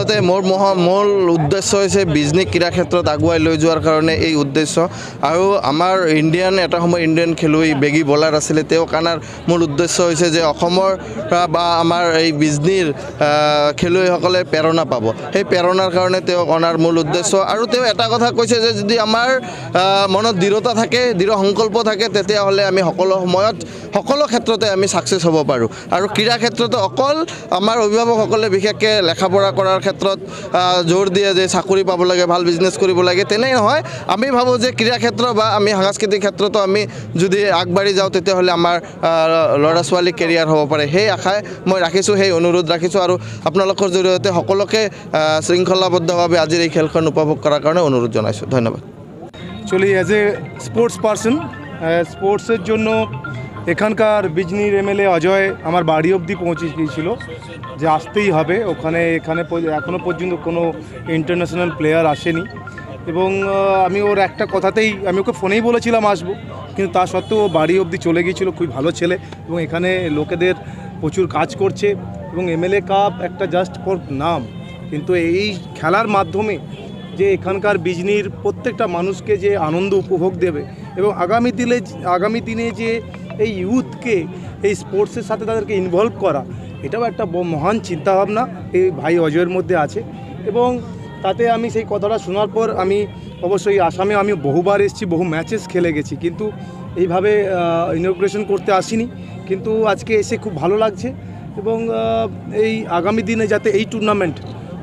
আচলতে মূল উদ্দেশ্য হৈছে বিজনী ক্ৰীড়া ক্ষেত্ৰত আগুৱাই লৈ যোৱাৰ কাৰণে এই উদ্দেশ্য। আৰু আমাৰ এটা সময় ইণ্ডিয়ান খেলুৱৈ বেগী বলাৰ আছিলে, তেওঁক অনাৰ মূল উদ্দেশ্য হৈছে যে অসমৰ বা আমাৰ এই বিজনীৰ খেলুৱৈসকলে প্ৰেৰণা পাব, সেই প্ৰেৰণাৰ কাৰণে তেওঁক অনাৰ মূল উদ্দেশ্য। আৰু তেওঁ এটা কথা কৈছে যে যদি আমাৰ মনত দৃঢ়তা থাকে, দৃঢ় সংকল্প থাকে, তেতিয়াহ'লে আমি সকলো সময়ত সকলো ক্ষেত্ৰতে আমি ছাকচেছ হ'ব পাৰোঁ। আৰু ক্ৰীড়া ক্ষেত্ৰতে অকল আমাৰ অভিভাৱকসকলে বিশেষকৈ লেখা পঢ়া কৰাৰ ক্ষেত্ৰত জোৰ দিয়ে যে চাকৰি পাব লাগে, ভাল বিজনেছ কৰিব লাগে, তেনে নহয়। আমি ভাবোঁ যে ক্ৰীড়া ক্ষেত্ৰ বা আমি সাংস্কৃতিক ক্ষেত্ৰতো আমি যদি আগবাঢ়ি যাওঁ, তেতিয়াহ'লে আমাৰ ল'ৰা ছোৱালী কেৰিয়াৰ হ'ব পাৰে। সেই আশাই মই ৰাখিছোঁ, সেই অনুৰোধ ৰাখিছোঁ। আৰু আপোনালোকৰ জৰিয়তে সকলোকে শৃংখলাবদ্ধভাৱে আজিৰ এই খেলখন উপভোগ কৰাৰ কাৰণে অনুৰোধ জনাইছোঁ। ধন্যবাদ। Actually as a sports person, স্পোর্টসের জন্য এখানকার বিজনির এমএলএ অজয় আমার বাড়ি অবধি পৌঁছে গিয়েছিল যে আসতেই হবে এখানে এখনও পর্যন্ত কোনো ইন্টারন্যাশনাল প্লেয়ার আসেনি। এবং আমি ওর একটা কথাতেই আমি ওকে ফোনেই বলেছিলাম আসবো, কিন্তু তা সত্ত্বেও ও বাড়ি অবধি চলে গিয়েছিলো। খুবই ভালো ছেলে এবং এখানে লোকেদের প্রচুর কাজ করছে। এবং এমএলএ কাপ একটা জাস্ট ফর নাম, কিন্তু এই খেলার মাধ্যমে যে এখানকার বিজনির প্রত্যেকটা মানুষকে যে আনন্দ উপভোগ দেবে এবং আগামী দিনে যে এই ইউথকে এই স্পোর্টসের সাথে তাদেরকে ইনভলভ করা, এটাও একটা মহান চিন্তাভাবনা এই ভাই অজয়ের মধ্যে আছে। এবং তাতে আমি সেই কথাটা শোনার পর আমি অবশ্যই আসামে আমি বহুবার এসেছি, বহু ম্যাচেস খেলে গেছি, কিন্তু এইভাবে ইনগ্রেশন করতে আসিনি। কিন্তু আজকে এসে খুব ভালো লাগছে। এবং এই আগামী দিনে যাতে এই টুর্নামেন্ট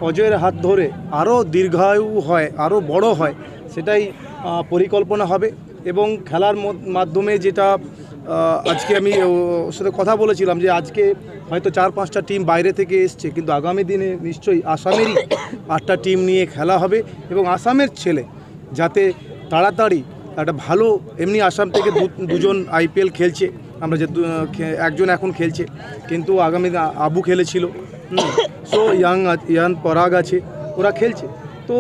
অজয়ের হাত ধরে আরও দীর্ঘায়ু হয়, আরও বড় হয়, সেটাই পরিকল্পনা হবে। এবং খেলার মাধ্যমে যেটা আজকে আমি ওর সাথে কথা বলেছিলাম যে আজকে হয়তো 4-5টা টিম বাইরে থেকে এসছে, কিন্তু আগামী দিনে নিশ্চয়ই আসামেরই 8টা টিম নিয়ে খেলা হবে। এবং আসামের ছেলে যাতে তাড়াতাড়ি একটা ভালো, এমনি আসাম থেকে দুজন আইপিএল খেলছে, আমরা যে একজন এখন খেলছে, কিন্তু আগামী আবু খেলেছিল, সো ইয়াং পরাগ আছে, ওরা খেলছে। তো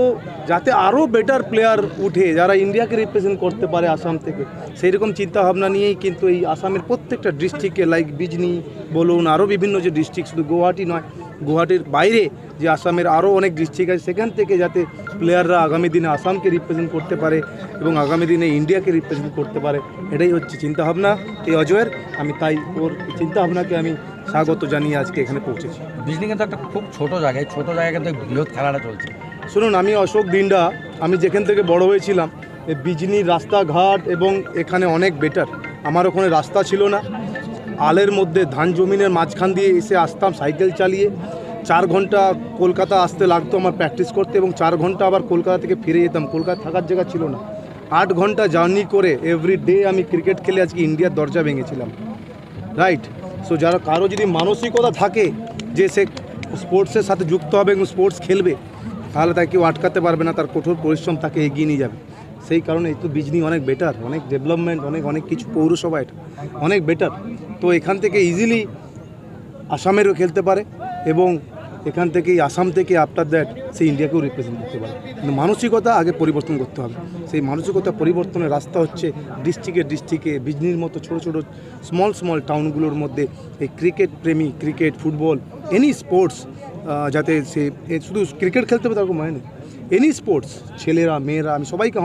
যাতে আরও বেটার প্লেয়ার উঠে যারা ইন্ডিয়াকে রিপ্রেজেন্ট করতে পারে আসাম থেকে, সেই রকম চিন্তাভাবনা নিয়েই কিন্তু এই আসামের প্রত্যেকটা ডিস্ট্রিক্টে লাইক বিজনি বলুন, আরও বিভিন্ন যে ডিস্ট্রিক্ট, শুধু গুয়াহাটি নয়, গুয়াহাটির বাইরে যে আসামের আরও অনেক ডিস্ট্রিক্ট আছে, সেখান থেকে যাতে প্লেয়াররা আগামী দিনে আসামকে রিপ্রেজেন্ট করতে পারে এবং আগামী দিনে ইন্ডিয়াকে রিপ্রেজেন্ট করতে পারে, এটাই হচ্ছে চিন্তাভাবনা এই অজয়ের। আমি তাই ওর চিন্তাভাবনাকে আমি স্বাগত জানিয়ে আজকে এখানে পৌঁছেছি। বিজনি কিন্তু একটা খুব ছোট জায়গায় কিন্তু বৃহৎ খেলাটা চলছে। শুনুন, আমি অশোক দিন্ডা, আমি যেখান থেকে বড় হয়েছিলাম, এই বিজনির রাস্তাঘাট এবং এখানে অনেক বেটার। আমার ওখানে রাস্তা ছিল না, আলের মধ্যে ধান জমিনের মাঝখান দিয়ে এসে আসতাম সাইকেল চালিয়ে। 4 ঘন্টা কলকাতা আসতে লাগতো আমার প্র্যাকটিস করতে, এবং 4 ঘন্টা আবার কলকাতা থেকে ফিরে যেতাম। কলকাতা থাকার জায়গা ছিল না, 8 ঘন্টা জার্নি করে এভরি ডে আমি ক্রিকেট খেলে আজকে ইন্ডিয়ার দরজা ভেঙেছিলাম, রাইট। সো যারা কারো যদি মানসিকতা থাকে যে সে স্পোর্টসের সাথে যুক্ত হবে এবং স্পোর্টস খেলবে, তাহলে তাকে কেউ আটকাতে পারবে না, তার কঠোর পরিশ্রম তাকে এগিয়ে নিয়ে যাবে। সেই কারণে এই তো বিজনি অনেক বেটার, অনেক ডেভেলপমেন্ট, অনেক কিছু, পৌরসভা এটা অনেক বেটার। তো এখান থেকে ইজিলি আসামেরও খেলতে পারে এবং এখান থেকেই আসাম থেকে আফটার দ্যাট সে ইন্ডিয়াকেও রিপ্রেজেন্ট করতে পারে। কিন্তু মানসিকতা আগে পরিবর্তন করতে হবে। সেই মানসিকতা পরিবর্তনের রাস্তা হচ্ছে ডিস্ট্রিক্টে বিজনির মতো ছোটো ছোটো স্মল টাউনগুলোর মধ্যে এই ক্রিকেট প্রেমী, ক্রিকেট, ফুটবল, এনি স্পোর্টস, যাতে সে শুধু ক্রিকেট খেলতে হবে তার কোনো মানে নেই, এনি স্পোর্টস, ছেলেরা মেয়েরা, আমি সবাইকে